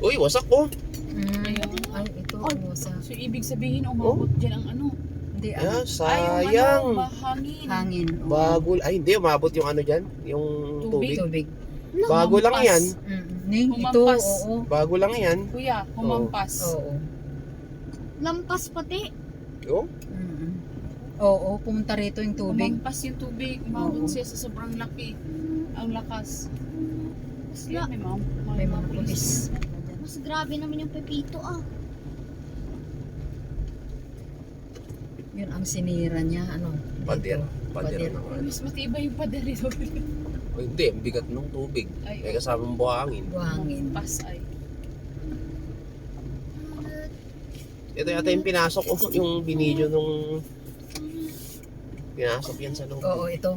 Uy, wasak po. Ay, ito. Sa... So, ibig sabihin, umabot dyan ang ano. Hindi, Yeah, Ay, sayang. yung ano, hangin. hangin. Bago, ay hindi, umabot yung ano dyan, yung tubig. Tubig. Bago lang Humampas. yan. Ning, ito, Humampas. oo. Bago lang yan. Kuya, humampas. Oo. Lampas pati. Oh, Oo, pumunta rito yung tubig. Humampas yung tubig. Umabot Oo. siya sa sobrang laki. Ang lakas. Mas, Kaya May mga pulis. mas grabe naman yung pepito ah. Yun ang sinira niya, ano? pader. dito. Pader ng ano. Mas matibay yung pader ito. Oh, hindi, ang bigat ng tubig. Ay, May kasamang buhangin. Buhangin. Humampas ay. Ito yata yung pinasok ko, yung binidyo nung pinasok yan sa loob. Oo, ito.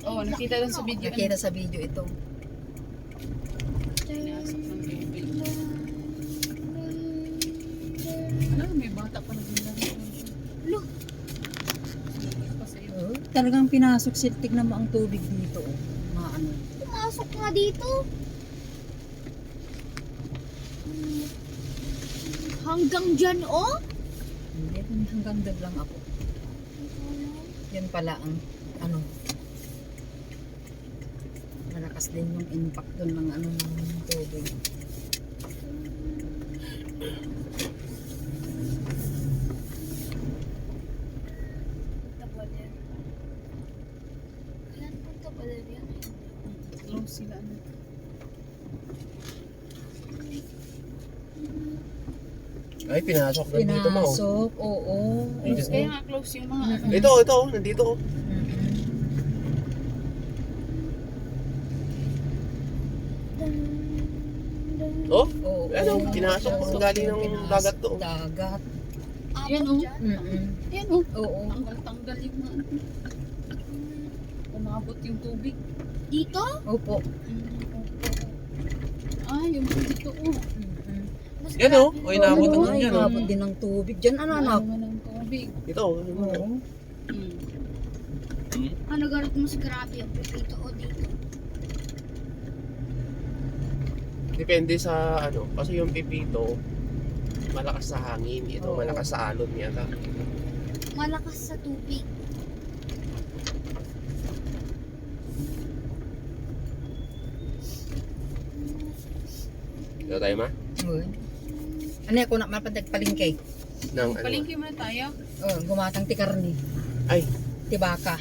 Oo, nakita doon sa video. Nakita sa video ito. Pinasok ng tubig. Ano, may bata pa naglalaro. Look. Pa sa'yo. Oo, talagang pinasok sila. Tignan mo ang tubig dito. Oh. Maano. Pumasok nga dito. Hanggang dyan oh. Hindi, hanggang doon lang ako. Yan pala ang ano. Malakas din yung impact doon ng ano ng tubig. Tabalan. Yan po tabalan yan. Close sila. Ano. Ay, pinasok na dito mo. Pinasok, oo. Close, kaya nga close yung mga ano. Ito, nandito. Oh, Oo. ano, pinasok ang galing ng Pinasok, dagat to. Dagat. Yan oh. Yan oh. Oo. Tanggal-tanggal yung mga ano. Umabot yung tubig. Dito? Opo. Ah, yung mga dito oh. Mas Yan oh, grabe. o inabot Oo, ang ay, yan oh. inabot din ng tubig. Diyan, ano, anak? Ano ng tubig. Ito, Oo. Ano ganit mas grabe yung pepito o dito? depende sa ano, kasi yung pipito, malakas sa hangin. Ito, Oo. malakas sa alon yata. Malakas sa tubig. Ito tayo ma? Uy. Ano yan, kung mapadag palingkay? Ng ano? Palingki muna tayo. Oh, gumatang ti karni. Ay, Ti baka.